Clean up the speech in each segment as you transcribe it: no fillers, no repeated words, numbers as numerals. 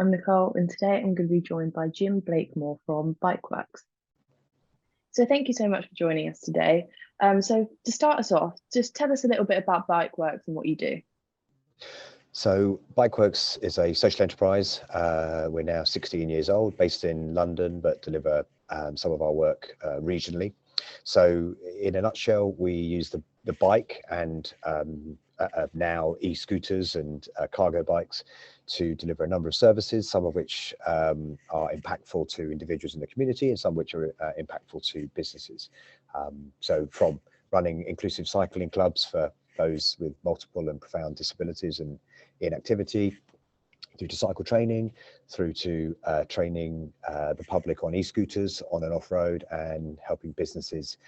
I'm Nicole, and today I'm going to be joined by Jim Blakemore from Bikeworks. So thank you so much for joining us today. So to start us off, just tell us a little bit about Bikeworks and what you do. So Bikeworks is a social enterprise. We're now 16 years old, based in London, but deliver some of our work regionally. So in a nutshell, we use the bike and now e-scooters and cargo bikes to deliver a number of services, some of which are impactful to individuals in the community and some which are impactful to businesses. So from running inclusive cycling clubs for those with multiple and profound disabilities and inactivity, through to cycle training, through to training the public on e-scooters on and off-road, and helping businesses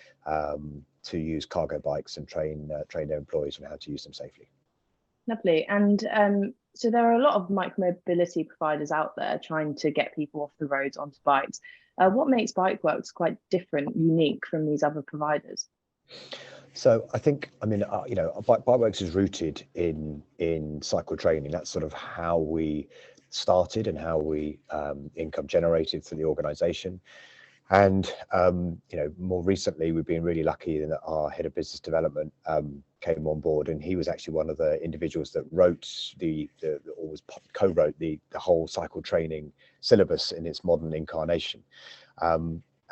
to use cargo bikes and train their employees on how to use them safely. Lovely. And so there are a lot of micromobility providers out there trying to get people off the roads onto bikes. What makes Bikeworks quite different, unique from these other providers? So I think, Bikeworks is rooted in cycle training. That's sort of how we started and how we income generated for the organisation. And more recently, we've been really lucky that our head of business development came on board, and he was actually one of the individuals that wrote co-wrote the whole cycle training syllabus in its modern incarnation.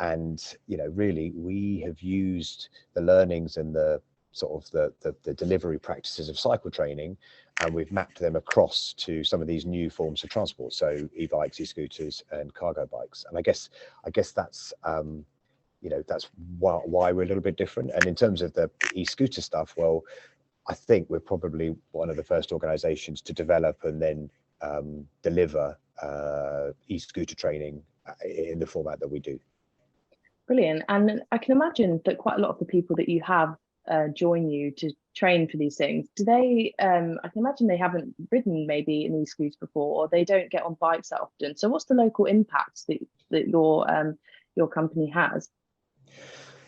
And really, we have used the learnings and the sort of the delivery practices of cycle training, and we've mapped them across to some of these new forms of transport, so e-bikes, e-scooters, and cargo bikes. And I guess that's that's why we're a little bit different. And in terms of the e-scooter stuff, well, I think we're probably one of the first organisations to develop and then deliver e-scooter training in the format that we do. Brilliant. And I can imagine that quite a lot of the people that you have join you to train for these things, do they, I can imagine they haven't ridden maybe an e-scooter before, or they don't get on bikes that often. So what's the local impact that your company has?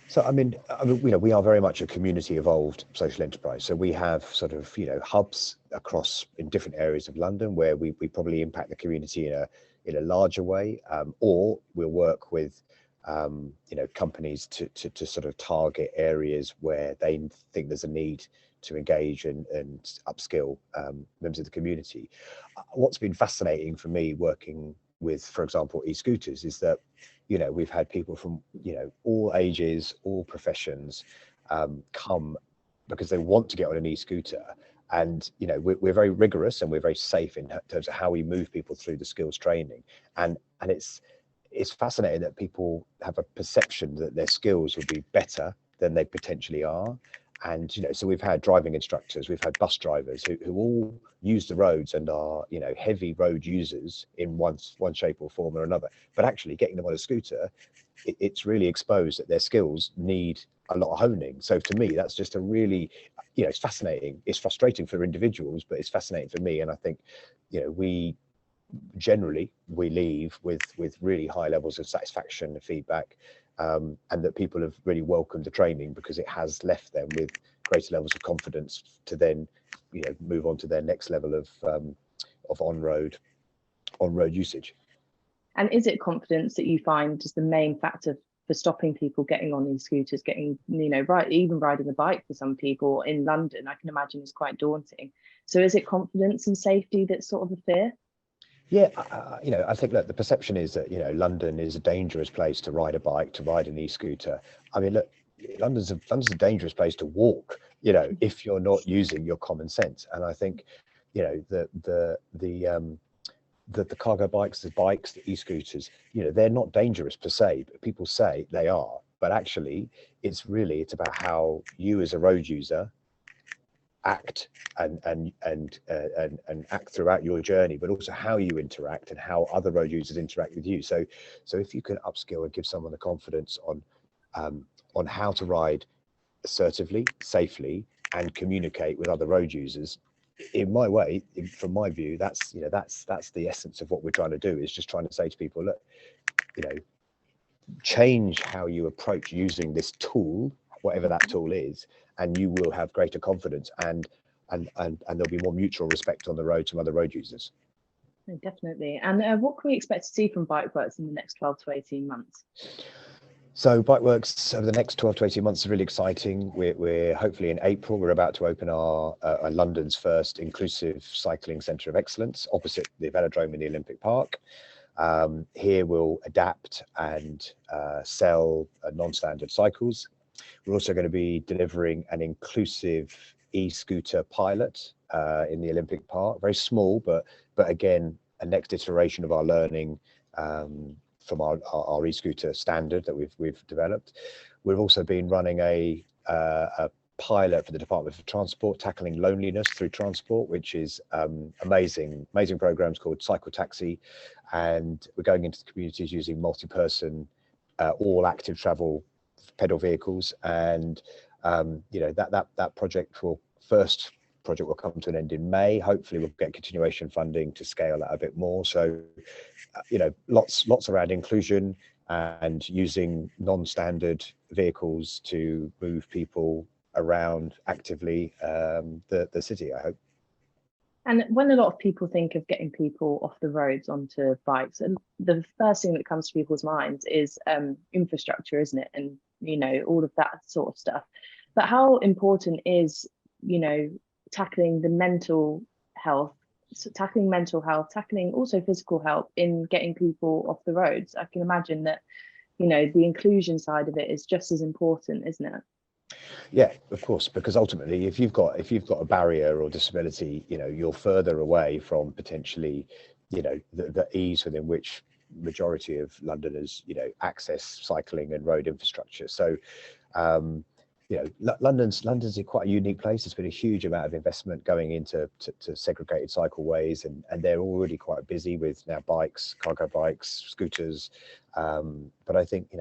So, we are very much a community evolved social enterprise. So we have sort of, hubs across in different areas of London where we probably impact the community in a larger way, or we'll work with companies to sort of target areas where they think there's a need to engage and upskill members of the community. What's been fascinating for me working with, for example, e-scooters, is that we've had people from all ages, all professions come because they want to get on an e-scooter. And we're very rigorous and we're very safe in terms of how we move people through the skills training, and it's fascinating that people have a perception that their skills will be better than they potentially are. And so we've had driving instructors, we've had bus drivers who all use the roads and are heavy road users in one shape or form or another. But actually getting them on a scooter, it's really exposed that their skills need a lot of honing. So to me, that's just a really, it's fascinating. It's frustrating for individuals, but it's fascinating for me. And I think we leave with really high levels of satisfaction and feedback, and that people have really welcomed the training because it has left them with greater levels of confidence to then move on to their next level of on-road usage. And is it confidence that you find is the main factor for stopping people getting on these scooters, getting, even riding a bike for some people in London, I can imagine is quite daunting. So is it confidence and safety that's sort of a fear? Yeah, I think that the perception is that London is a dangerous place to ride a bike, to ride an e-scooter. I mean, look, London's a dangerous place to walk, if you're not using your common sense. And I think, the cargo bikes, the e-scooters, they're not dangerous per se, but people say they are. But actually, it's about how you as a road user act and act throughout your journey, but also how you interact and how other road users interact with you. So if you can upskill and give someone the confidence on how to ride assertively, safely, and communicate with other road users, from my view, that's the essence of what we're trying to do, is just trying to say to people, look, change how you approach using this tool, whatever that tool is, and you will have greater confidence and there'll be more mutual respect on the road from other road users. No, definitely. And what can we expect to see from Bikeworks in the next 12 to 18 months? So Bikeworks over the next 12 to 18 months is really exciting. We're hopefully in April, we're about to open our London's first inclusive cycling centre of excellence opposite the velodrome in the Olympic Park. Here we'll adapt and sell non-standard cycles. We're also going to be delivering an inclusive e-scooter pilot in the Olympic Park, very small, but again, a next iteration of our learning from our e-scooter standard that we've developed. We've also been running a pilot for the Department for Transport, tackling loneliness through transport, which is amazing programs called Cycle Taxi, and we're going into the communities using multi-person, all active travel pedal vehicles, and that project will come to an end in May. Hopefully we'll get continuation funding to scale that a bit more. So lots around inclusion and using non-standard vehicles to move people around actively the city, I hope. And when a lot of people think of getting people off the roads onto bikes, and the first thing that comes to people's minds is infrastructure, isn't it? And all of that sort of stuff. But how important is tackling the mental health, tackling also physical health in getting people off the roads? I can imagine that the inclusion side of it is just as important, isn't it? Yeah, of course, because ultimately, if you've got a barrier or disability, you're further away from potentially, the ease within which majority of Londoners, access cycling and road infrastructure. So, London's quite a unique place. There's been a huge amount of investment going into to segregated cycleways, and they're already quite busy with now bikes, cargo bikes, scooters. But I think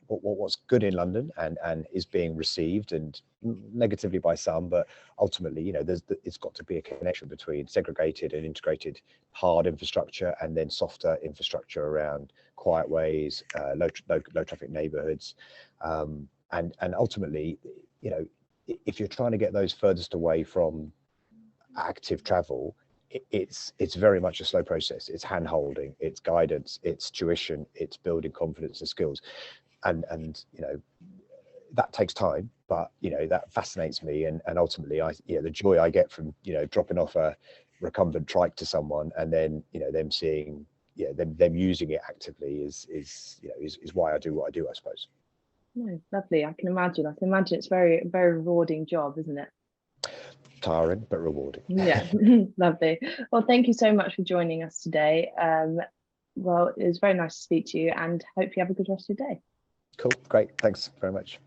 what's good in London and is being received and negatively by some, but ultimately, it's got to be a connection between segregated and integrated hard infrastructure and then softer infrastructure around quiet ways, low traffic neighborhoods. And ultimately, if you're trying to get those furthest away from active travel, it's very much a slow process. It's hand holding, it's guidance, it's tuition, it's building confidence and skills. And that takes time, but that fascinates me, and ultimately the joy I get from dropping off a recumbent trike to someone and then them seeing them using it actively is why I do what I do, I suppose. No, lovely. I can imagine it's very very rewarding job, isn't it? Tiring but rewarding. Yeah. Lovely. Well, thank you so much for joining us today. Well, it was very nice to speak to you, and hope you have a good rest of your day. Cool, great, thanks very much.